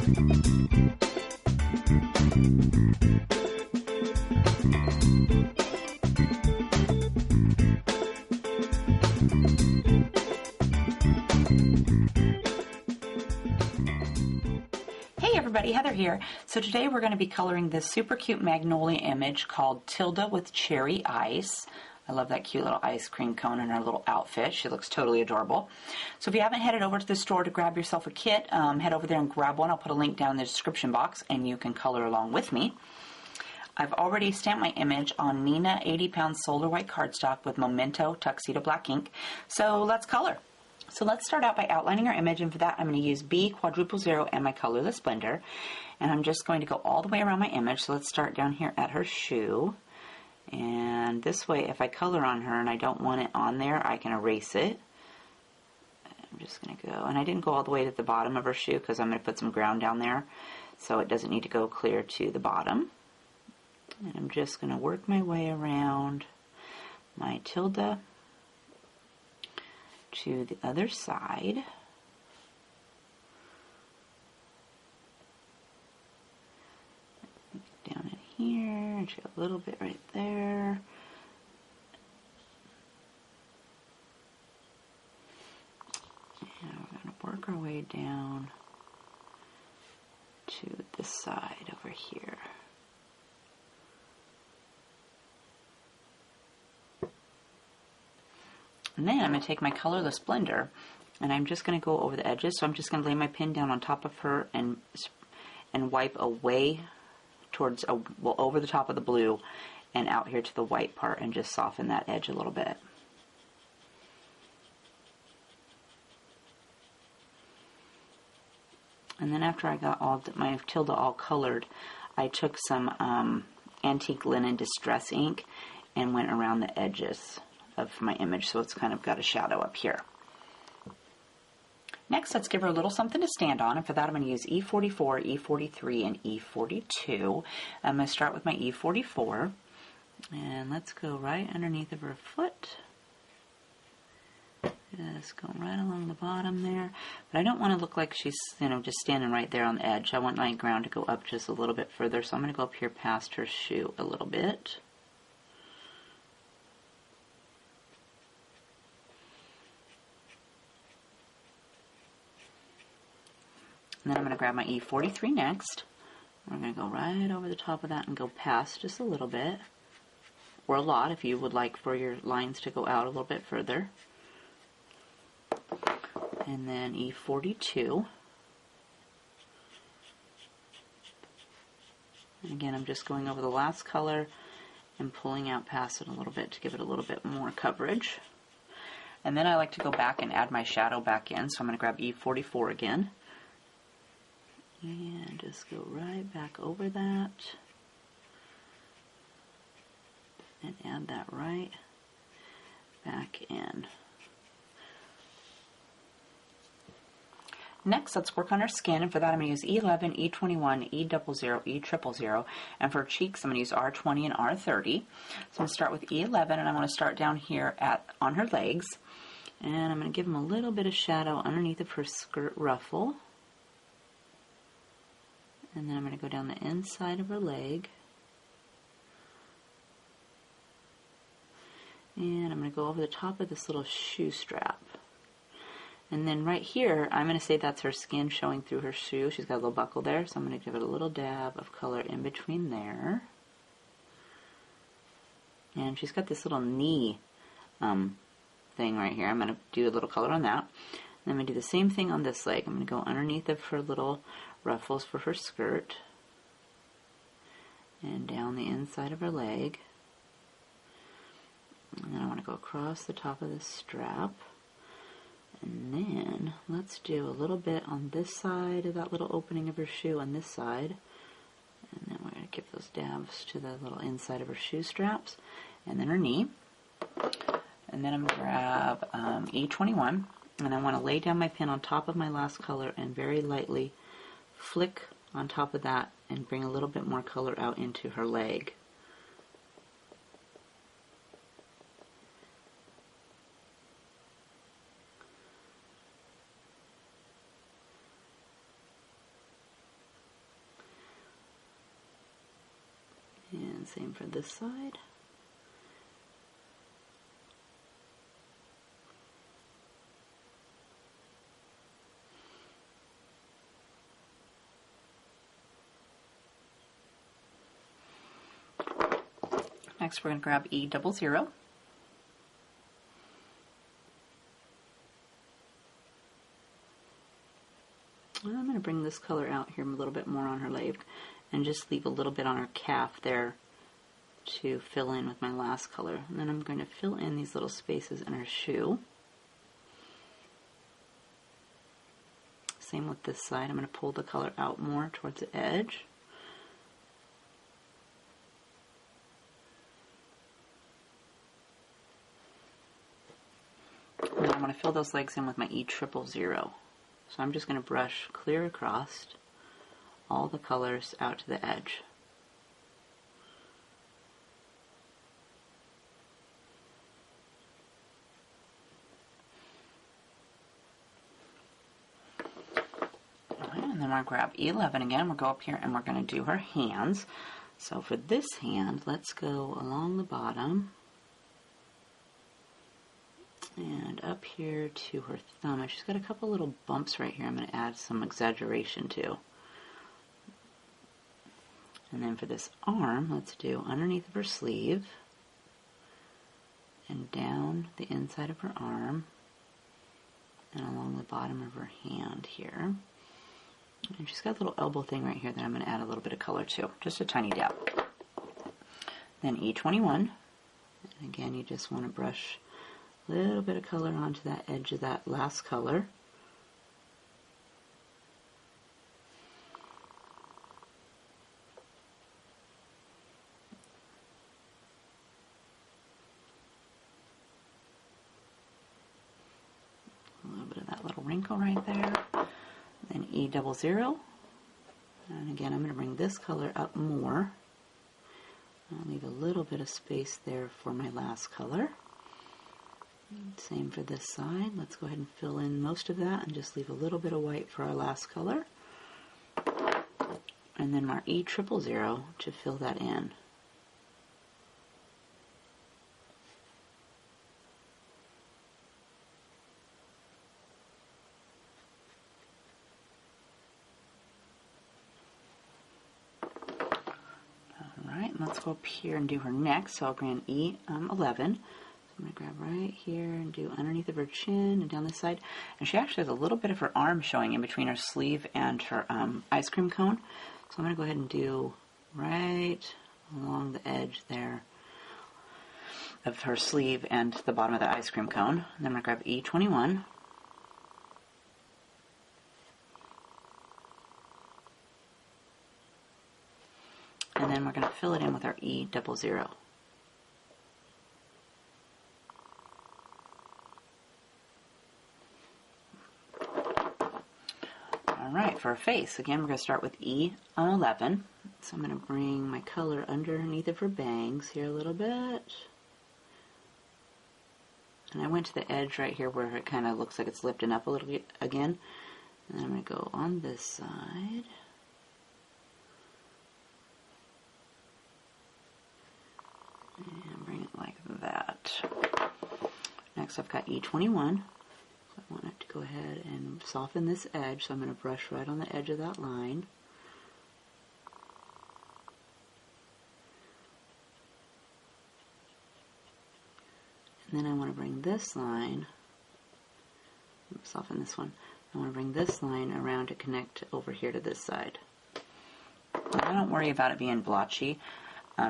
Hey everybody, Heather here. So today we're going to be coloring this super cute Magnolia image called Tilda with cherry ice. I love that cute little ice cream cone in her little outfit. She looks totally adorable. So if you haven't headed over to the store to grab yourself a kit, head over there and grab one. I'll put a link down in the description box and you can color along with me. I've already stamped my image on Neenah 80-pound solar white cardstock with Memento Tuxedo black ink. So let's color. So let's start out by outlining our image, and for that I'm going to use B00 and my Colorless blender, and I'm just going to go all the way around my image. So let's start down here at her shoe, and this way if I color on her and I don't want it on there, I can erase it. I'm just going to go, and I didn't go all the way to the bottom of her shoe because I'm going to put some ground down there, so it doesn't need to go clear to the bottom. And I'm just going to work my way around my Tilda to the other side. Down in here, and a little bit right there. And we're going to work our way down to this side over here. And then I'm going to take my Colorless blender, and I'm just going to go over the edges. So I'm just going to lay my pin down on top of her and wipe away towards, well, over the top of the blue and out here to the white part, and just soften that edge a little bit. And then after I got all my Tilda all colored, I took some antique linen distress ink and went around the edges of my image, so it's kind of got a shadow up here. Next, let's give her a little something to stand on, and for that I'm going to use E44, E43, and E42. I'm going to start with my E44, and let's go right underneath of her foot. Just go right along the bottom there, but I don't want to look like she's, you know, just standing right there on the edge. I want my ground to go up just a little bit further, so I'm going to go up here past her shoe a little bit. And then I'm going to grab my E43 next. We're going to go right over the top of that and go past just a little bit, or a lot if you would like for your lines to go out a little bit further. And then E42. And again, I'm just going over the last color and pulling out past it a little bit to give it a little bit more coverage. And then I like to go back and add my shadow back in, so I'm going to grab E44 again. And just go right back over that and add that right back in. Next, let's work on her skin, and for that I'm going to use E11, E21, E00, E000, and for cheeks I'm going to use R20 and R30. So I'm going to start with E11, and I'm going to start down here on her legs, and I'm going to give them a little bit of shadow underneath of her skirt ruffle. And then I'm going to go down the inside of her leg. And I'm going to go over the top of this little shoe strap. And then right here, I'm going to say that's her skin showing through her shoe. She's got a little buckle there, so I'm going to give it a little dab of color in between there. And she's got this little knee thing right here. I'm going to do a little color on that. And I'm going to do the same thing on this leg. I'm going to go underneath of her little ruffles for her skirt and down the inside of her leg, and then I want to go across the top of this strap, and then let's do a little bit on this side of that little opening of her shoe on this side, and then we're going to give those dabs to the little inside of her shoe straps, and then her knee. And then I'm going to grab E21, and I want to lay down my pin on top of my last color and very lightly flick on top of that and bring a little bit more color out into her leg. same for this side. Next we're going to grab E00. I'm going to bring this color out here a little bit more on her leg and just leave a little bit on her calf there to fill in with my last color. And then I'm going to fill in these little spaces in her shoe. Same with this side. I'm going to pull the color out more towards the edge. And then I'm going to fill those legs in with my E00. So I'm just going to brush clear across all the colors out to the edge. And then we're going to grab E11 again. We'll go up here and we're going to do her hands. So for this hand, let's go along the bottom and up here to her thumb. And she's got a couple little bumps right here I'm going to add some exaggeration to. And then for this arm, let's do underneath of her sleeve and down the inside of her arm and along the bottom of her hand here. And she's got a little elbow thing right here that I'm going to add a little bit of color to, just a tiny dab. Then E21, and again you just want to brush a little bit of color onto that edge of that last color. A little bit of that little wrinkle right there. Then E00, and again I'm going to bring this color up more. I'll leave a little bit of space there for my last color. Same for this side. Let's go ahead and fill in most of that and just leave a little bit of white for our last color. And then our E00 to fill that in. Let's go up here and do her neck. So I'll grab E11. So I'm going to grab right here and do underneath of her chin and down this side. And she actually has a little bit of her arm showing in between her sleeve and her ice cream cone. So I'm going to go ahead and do right along the edge there of her sleeve and the bottom of the ice cream cone. And then I'm going to grab E21. And then we're going to fill it in with our E00. Alright, for her face, again we're going to start with E11. So I'm going to bring my color underneath of her bangs here a little bit. And I went to the edge right here where it kind of looks like it's lifting up a little bit again. And then I'm going to go on this side. And bring it like that. Next I've got E21. So I want it to go ahead and soften this edge. So I'm going to brush right on the edge of that line. And then I want to bring this line, soften this one, I want to bring this line around to connect over here to this side. I don't worry about it being blotchy,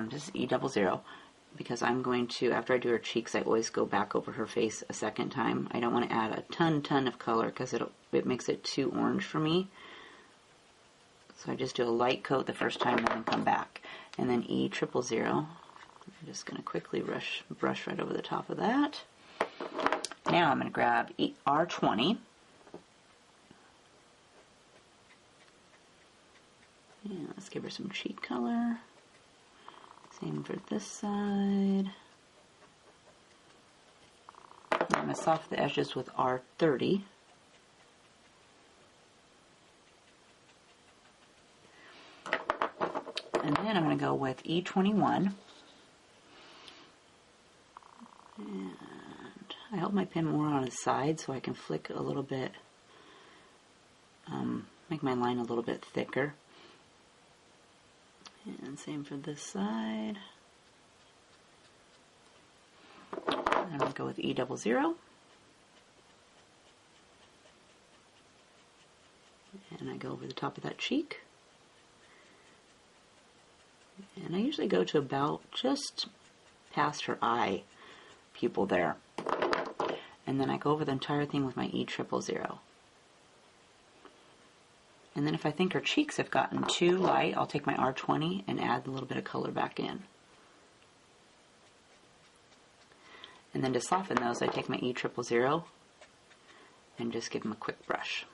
just E00, because I'm going to, after I do her cheeks, I always go back over her face a second time. I don't want to add a ton of color because it makes it too orange for me. So I just do a light coat the first time and then come back. And then E00. I'm just going to quickly brush right over the top of that. Now I'm going to grab R20. And let's give her some cheek color. Same for this side. I'm going to soften the edges with R30. And then I'm going to go with E21. And I held my pen more on the side so I can flick a little bit, make my line a little bit thicker. And same for this side. And I'm going to go with E00. And I go over the top of that cheek. And I usually go to about just past her eye pupil there. And then I go over the entire thing with my E000. And then if I think her cheeks have gotten too light, I'll take my R20 and add a little bit of color back in. And then to soften those, I take my E000 and just give them a quick brush.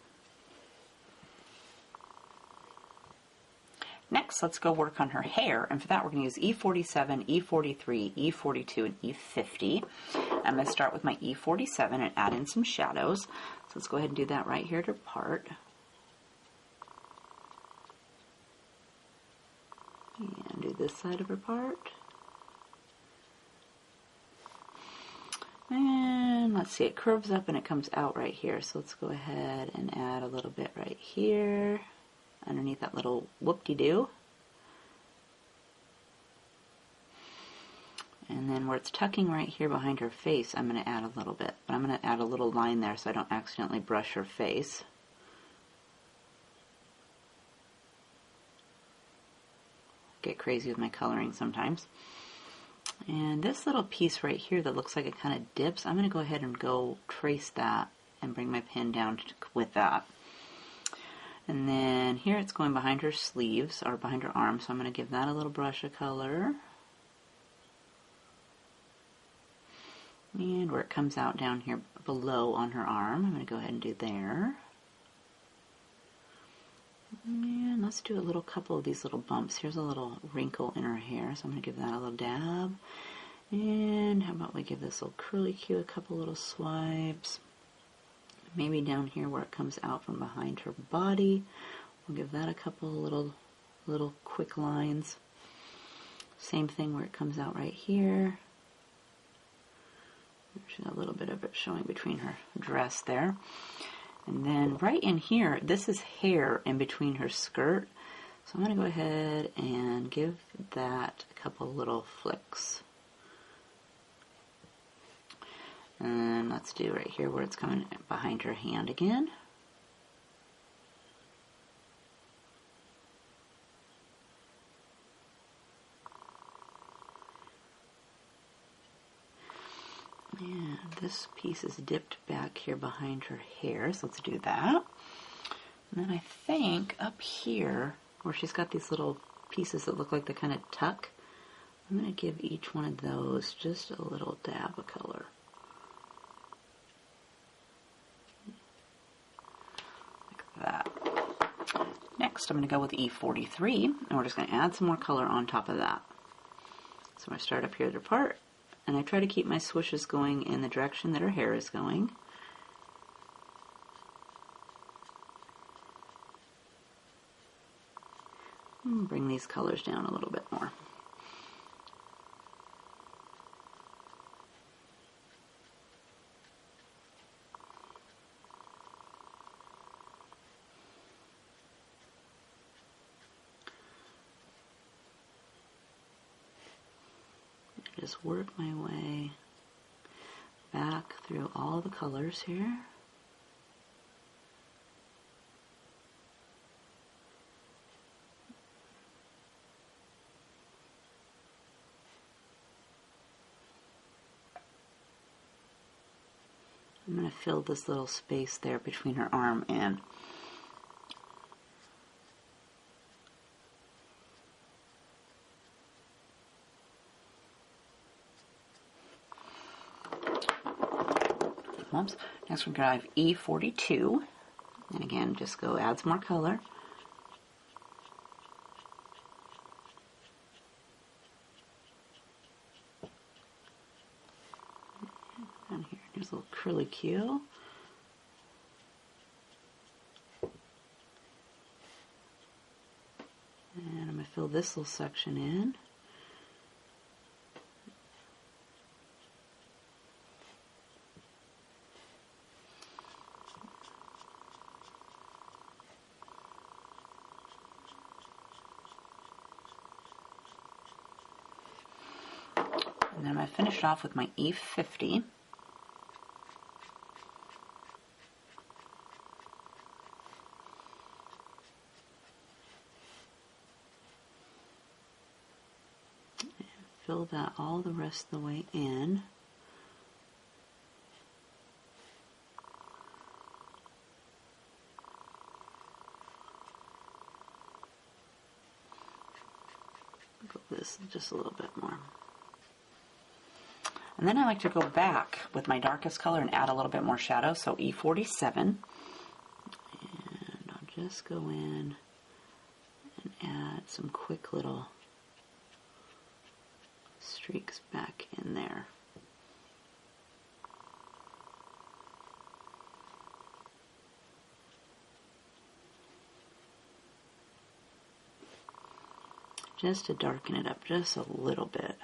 Next, let's go work on her hair, and for that we're going to use E47, E43, E42, and E50. I'm going to start with my E47 and add in some shadows. So let's go ahead and do that right here at her part. And do this side of her part. And let's see, it curves up and it comes out right here. So let's go ahead and add a little bit right here, underneath that little whoop-de-doo. And then where it's tucking right here behind her face, I'm going to add a little bit. But I'm going to add a little line there so I don't accidentally brush her face. Get crazy with my coloring sometimes. And this little piece right here that looks like it kind of dips, I'm going to go ahead and go trace that and bring my pen down with that. And then here it's going behind her sleeves, or behind her arms, so I'm going to give that a little brush of color. And where it comes out down here below on her arm, I'm going to go ahead and do there. And let's do a little couple of these little bumps. Here's a little wrinkle in her hair, so I'm going to give that a little dab. And how about we give this little curly cue a couple little swipes. Maybe down here where it comes out from behind her body, we'll give that a couple little quick lines. Same thing where it comes out right here. There's a little bit of it showing between her dress there. And then right in here, this is hair in between her skirt. So I'm going to go ahead and give that a couple little flicks. And let's do right here where it's coming behind her hand again. And this piece is dipped back here behind her hair, so let's do that. And then I think up here, where she's got these little pieces that look like they kind of tuck, I'm going to give each one of those just a little dab of color. That. Next, I'm going to go with E43, and we're just going to add some more color on top of that. So I'm going to start up here at her part, and I try to keep my swooshes going in the direction that her hair is going. And bring these colors down a little bit more. Just work my way back through all the colors here. I'm going to fill this little space there between her arm and next we're going to have E42, and again just go add some more color. Down here, there's a little curly cue. And I'm going going to fill this little section in. And then I'm going to finish it off with my E50. Fill that all the rest of the way in. Go this just a little bit more. And then I like to go back with my darkest color and add a little bit more shadow, so E47. And I'll just go in and add some quick little streaks back in there. Just to darken it up just a little bit.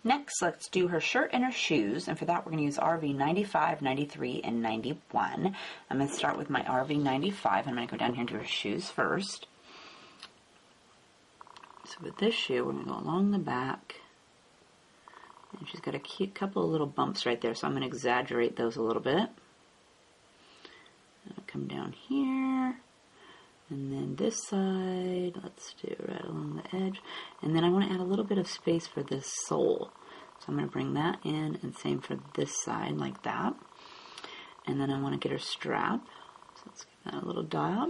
Next, let's do her shirt and her shoes, and for that we're going to use RV 95, 93, and 91. I'm going to start with my RV 95. I'm going to go down here and do her shoes first. So with this shoe, we're going to go along the back, and she's got a cute couple of little bumps right there, so I'm going to exaggerate those a little bit. I'll come down here, and then this side, let's do right along the edge. And then I want to add a little bit of space for this sole. So I'm going to bring that in, and same for this side, like that. And then I want to get her strap. So let's give that a little dab.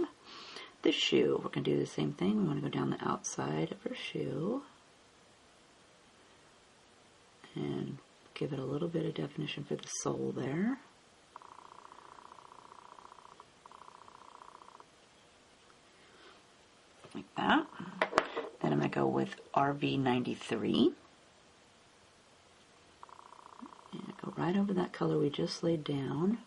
This shoe, we're going to do the same thing. We want to go down the outside of her shoe. And give it a little bit of definition for the sole there. Like that. Then I'm going to go with RV 93. And go right over that color we just laid down.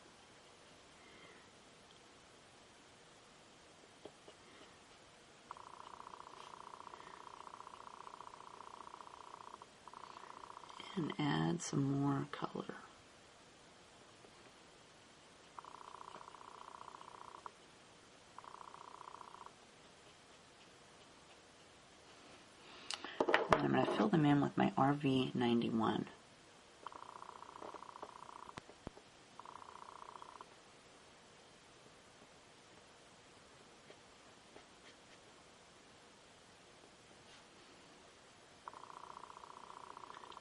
And add some more color. And I'm going to fill them in with my RV 91.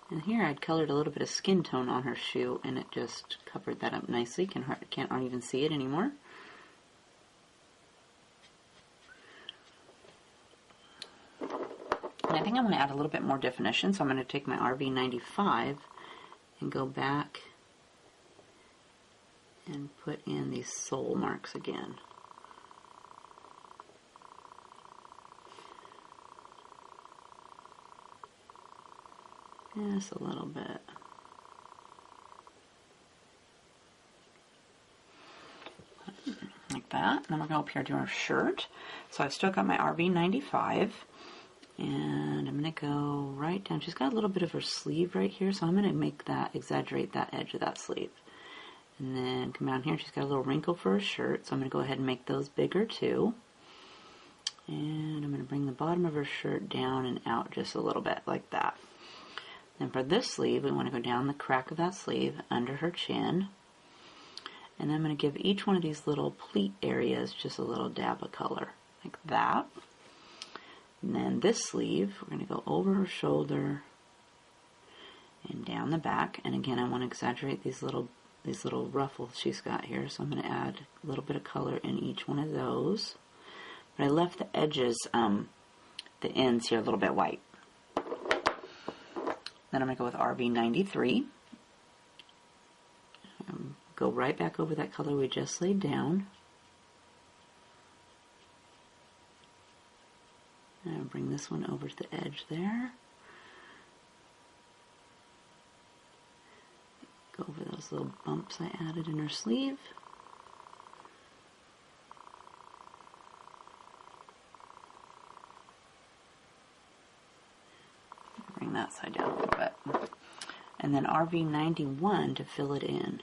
And here I'd colored a little bit of skin tone on her shoe, and it just covered that up nicely. Can't even see it anymore. And I think I'm going to add a little bit more definition, so I'm going to take my RV 95 and go back and put in these sole marks again. Just a little bit. Like that. And then we're going to go up here to our shirt. So I've still got my RV 95. And I'm going to go right down. She's got a little bit of her sleeve right here, so I'm going to make that, exaggerate that edge of that sleeve. And then come down here. She's got a little wrinkle for her shirt, so I'm going to go ahead and make those bigger too. And I'm going to bring the bottom of her shirt down and out just a little bit, like that. Then for this sleeve, we want to go down the crack of that sleeve under her chin. And I'm going to give each one of these little pleat areas just a little dab of color, like that. And then this sleeve, we're going to go over her shoulder and down the back. And again, I want to exaggerate these little ruffles she's got here. So I'm going to add a little bit of color in each one of those. But I left the edges, the ends here a little bit white. Then I'm going to go with RV 93. Go right back over that color we just laid down. this one over to the edge there. Go over those little bumps I added in her sleeve. Bring that side down a little bit. And then RV91 to fill it in.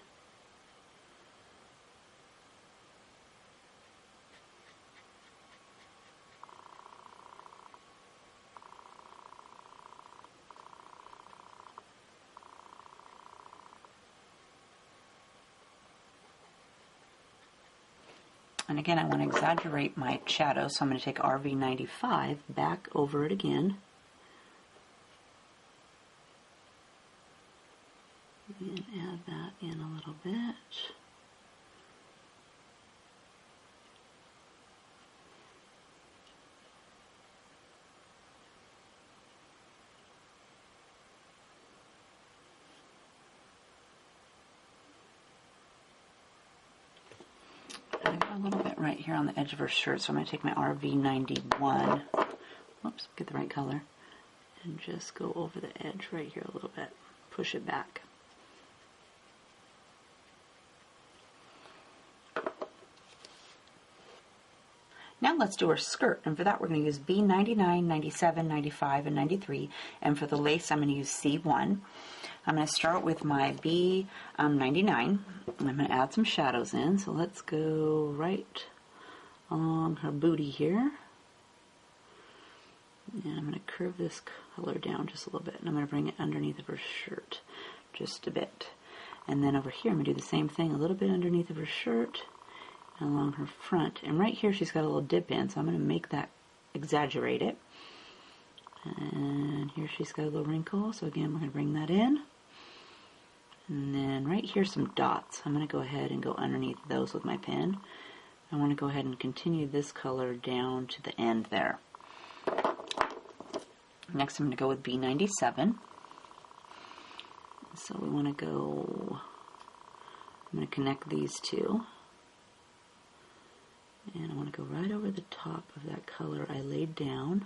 And again, I want to exaggerate my shadow, so I'm going to take RV95 back over it again. And add that in a little bit. I got a little bit right here on the edge of her shirt, so I'm going to take my RV91, whoops, get the right color, and just go over the edge right here a little bit, push it back. Now let's do our skirt, and for that we're going to use B99, 97, 95, and 93, and for the lace I'm going to use C1. I'm going to start with my B99, and I'm going to add some shadows in, so let's go right along her booty here, and I'm going to curve this color down just a little bit, and I'm going to bring it underneath of her shirt just a bit, and then over here I'm going to do the same thing, a little bit underneath of her shirt, along her front, and right here she's got a little dip in, so I'm going to make that, exaggerate it, and here she's got a little wrinkle, so again we're going to bring that in, and then right here some dots. I'm going to go ahead and go underneath those with my pen. I want to go ahead and continue this color down to the end there. Next I'm going to go with B97, so we want to go, I'm going to connect these two. And I want to go right over the top of that color I laid down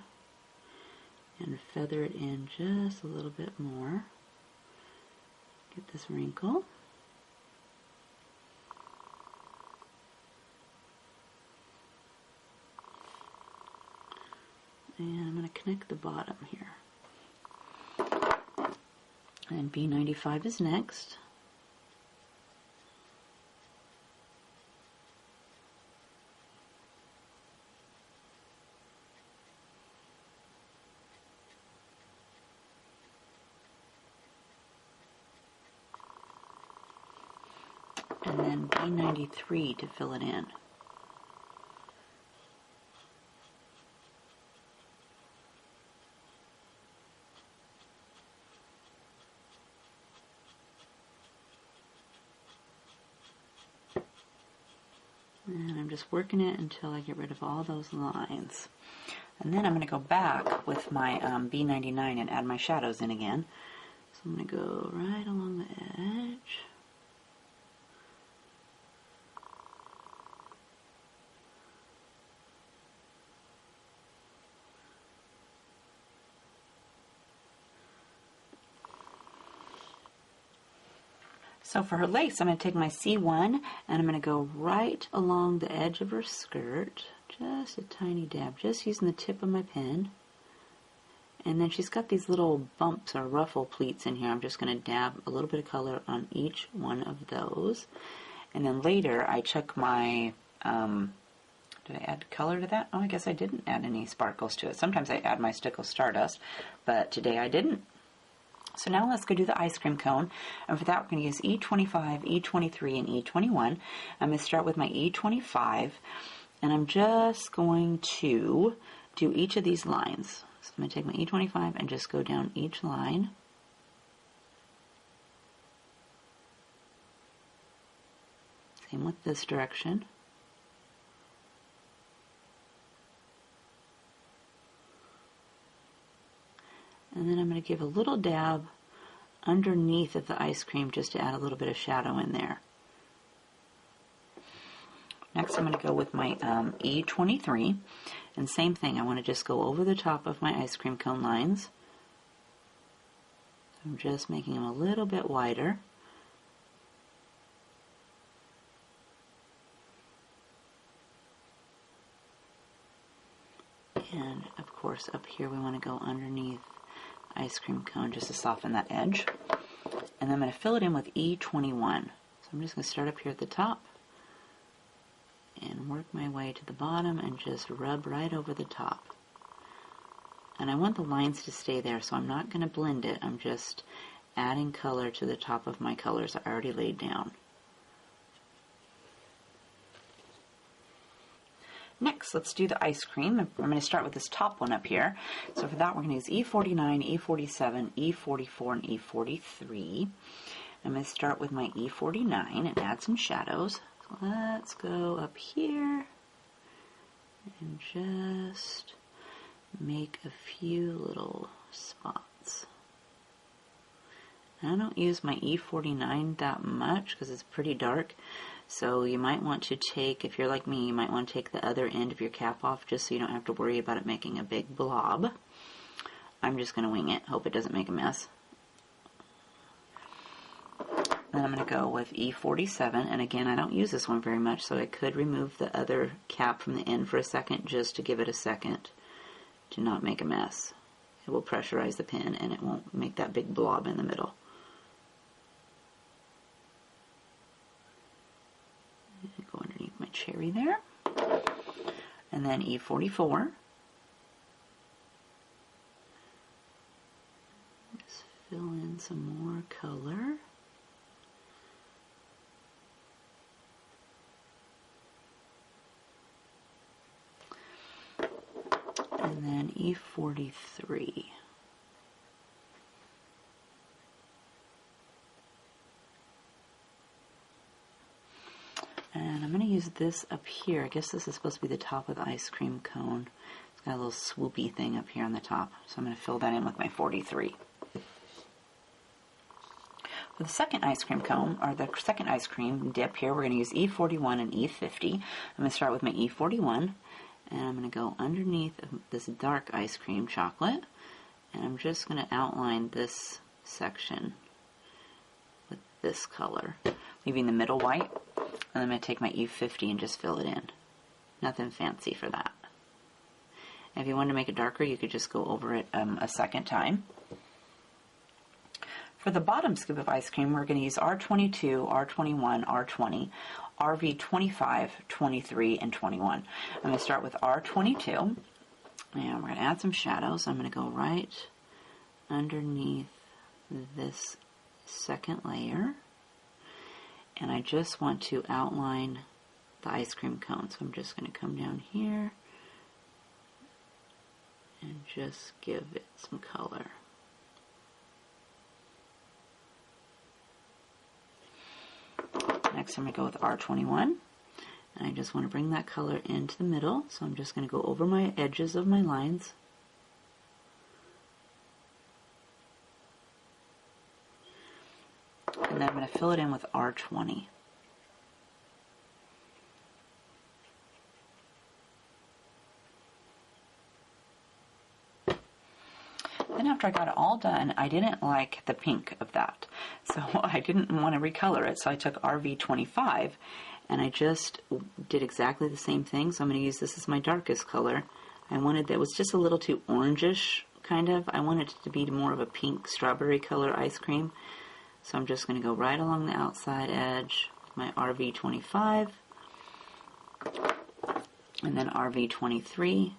and feather it in just a little bit more. Get this wrinkle. And I'm going to connect the bottom here. And B95 is next. And then B93 to fill it in. And I'm just working it until I get rid of all those lines. And then I'm going to go back with my B99 and add my shadows in again. So I'm going to go right along the edge. So for her lace, I'm going to take my C1 and I'm going to go right along the edge of her skirt, just a tiny dab, just using the tip of my pen. And then she's got these little bumps or ruffle pleats in here. I'm just going to dab a little bit of color on each one of those. And then later I took my, did I add color to that? Oh, I guess I didn't add any sparkles to it. Sometimes I add my stick of stardust, but today I didn't. So now let's go do the ice cream cone, and for that we're going to use E25, E23, and E21. I'm going to start with my E25, and I'm just going to do each of these lines. So I'm going to take my E25 and just go down each line. Same with this direction. And then I'm going to give a little dab underneath of the ice cream just to add a little bit of shadow in there. Next I'm going to go with my E23, And same thing, I want to just go over the top of my ice cream cone lines. I'm just making them a little bit wider. And of course up here we want to go underneath ice cream cone just to soften that edge. And then I'm going to fill it in with E21. So I'm just going to start up here at the top and work my way to the bottom and just rub right over the top. And I want the lines to stay there, so I'm not going to blend it. I'm just adding color to the top of my colors I already laid down. Next, let's do the ice cream. I'm going to start with this top one up here. So for that, we're going to use E49, E47, E44, and E43. I'm going to start with my E49 and add some shadows. So let's go up here and just make a few little spots. I don't use my E49 that much because it's pretty dark. So you might want to take, if you're like me, you might want to take the other end of your cap off just so you don't have to worry about it making a big blob. I'm just going to wing it, hope it doesn't make a mess. Then I'm going to go with E47, and again I don't use this one very much, so I could remove the other cap from the end for a second just to give it a second to not make a mess. It will pressurize the pen and it won't make that big blob in the middle. Go underneath my cherry there. And then E44. Just fill in some more color. And then E43. And I'm going to use this up here. I guess this is supposed to be the top of the ice cream cone. It's got a little swoopy thing up here on the top. So I'm going to fill that in with my 43. For the second ice cream cone, or the second ice cream dip here, we're going to use E41 and E50. I'm going to start with my E41. And I'm going to go underneath this dark ice cream chocolate. And I'm just going to outline this section with this color, leaving the middle white. And I'm going to take my E50 and just fill it in. Nothing fancy for that. And if you wanted to make it darker, you could just go over it a second time. For the bottom scoop of ice cream, we're going to use R22, R21, R20, RV25, 23, and 21. I'm going to start with R22, and we're going to add some shadows. I'm going to go right underneath this second layer. And I just want to outline the ice cream cone. So I'm just going to come down here and just give it some color. Next I'm going to go with R21. And I just want to bring that color into the middle. So I'm just going to go over my edges of my lines. And then I'm going to fill it in with R20. Then after I got it all done, I didn't like the pink of that. So I didn't want to recolor it. So I took RV25 and I just did exactly the same thing. So I'm going to use this as my darkest color. I wanted, that was just a little too orangish kind of. I wanted it to be more of a pink strawberry color ice cream. So I'm just going to go right along the outside edge with my RV25 and then RV23.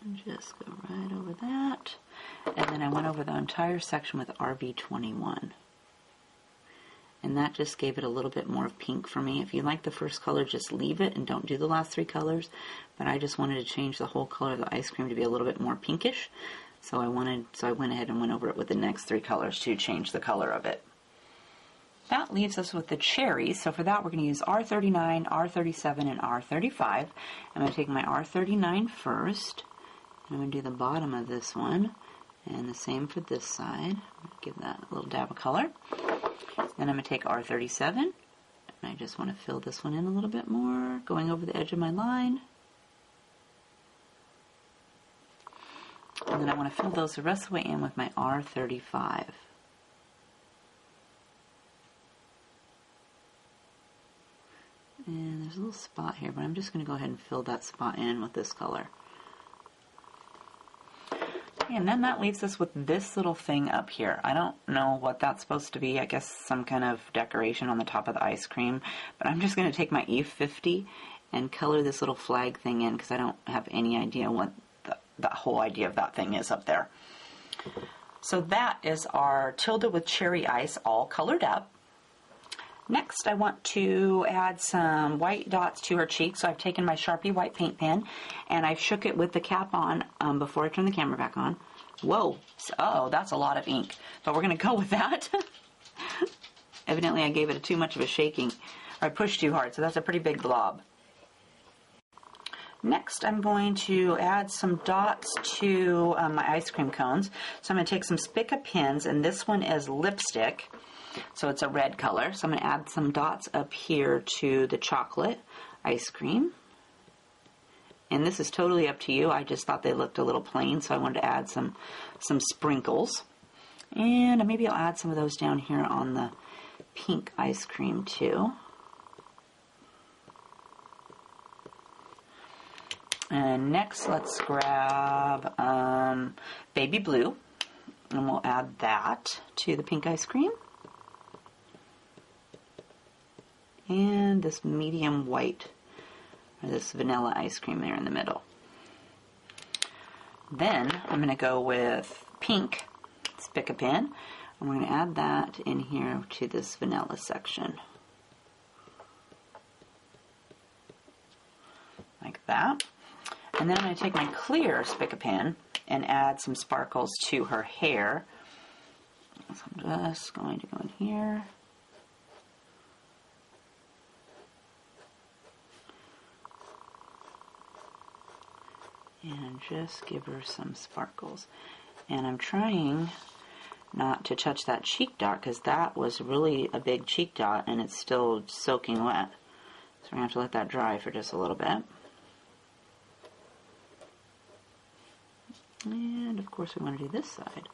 And just go right over that. And then I went over the entire section with RV21. And that just gave it a little bit more of pink for me. If you like the first color, just leave it and don't do the last three colors. But I just wanted to change the whole color of the ice cream to be a little bit more pinkish. So I went ahead and went over it with the next three colors to change the color of it. That leaves us with the cherries. So for that, we're going to use R39, R37, and R35. I'm going to take my R39 first. And I'm going to do the bottom of this one. And the same for this side. Give that a little dab of color. Then I'm going to take R37, and I just want to fill this one in a little bit more, going over the edge of my line. And then I want to fill those the rest of the way in with my R35. And there's a little spot here, but I'm just going to go ahead and fill that spot in with this color. And then that leaves us with this little thing up here. I don't know what that's supposed to be. I guess some kind of decoration on the top of the ice cream. But I'm just going to take my E50 and color this little flag thing in because I don't have any idea what the whole idea of that thing is up there. So that is our Tilda with cherry ice all colored up. Next, I want to add some white dots to her cheeks. So I've taken my Sharpie white paint pen and I've shook it with the cap on before I turn the camera back on. Whoa, oh, that's a lot of ink. But we're going to go with that. Evidently, I gave it too much of a shaking, or I pushed too hard, so that's a pretty big blob. Next, I'm going to add some dots to my ice cream cones. So I'm going to take some Spica pins, and this one is lipstick. So it's a red color. So I'm going to add some dots up here to the chocolate ice cream. And this is totally up to you. I just thought they looked a little plain, so I wanted to add some sprinkles. And maybe I'll add some of those down here on the pink ice cream too. And next, let's grab baby blue, and we'll add that to the pink ice cream. And this medium white, or this vanilla ice cream there in the middle. Then I'm going to go with pink Spica pen, and we're going to add that in here to this vanilla section. Like that. And then I'm going to take my clear Spica pen and add some sparkles to her hair. So I'm just going to go in here. And just give her some sparkles. And I'm trying not to touch that cheek dot because that was really a big cheek dot and it's still soaking wet. So we're going to have to let that dry for just a little bit. And of course we want to do this side.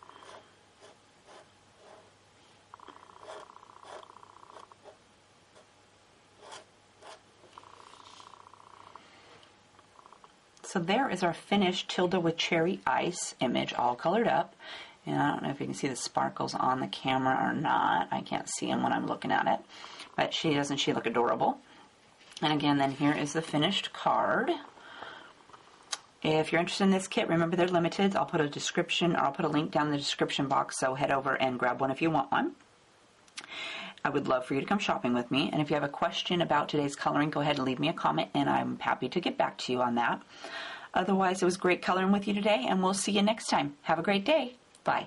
So there is our finished Tilda with cherry ice image all colored up. And I don't know if you can see the sparkles on the camera or not. I can't see them when I'm looking at it. But doesn't she look adorable? And again, then here is the finished card. If you're interested in this kit, remember they're limited. I'll put a description, or I'll put a link down in the description box, so head over and grab one if you want one. I would love for you to come shopping with me. And if you have a question about today's coloring, go ahead and leave me a comment, and I'm happy to get back to you on that. Otherwise, it was great coloring with you today, and we'll see you next time. Have a great day. Bye.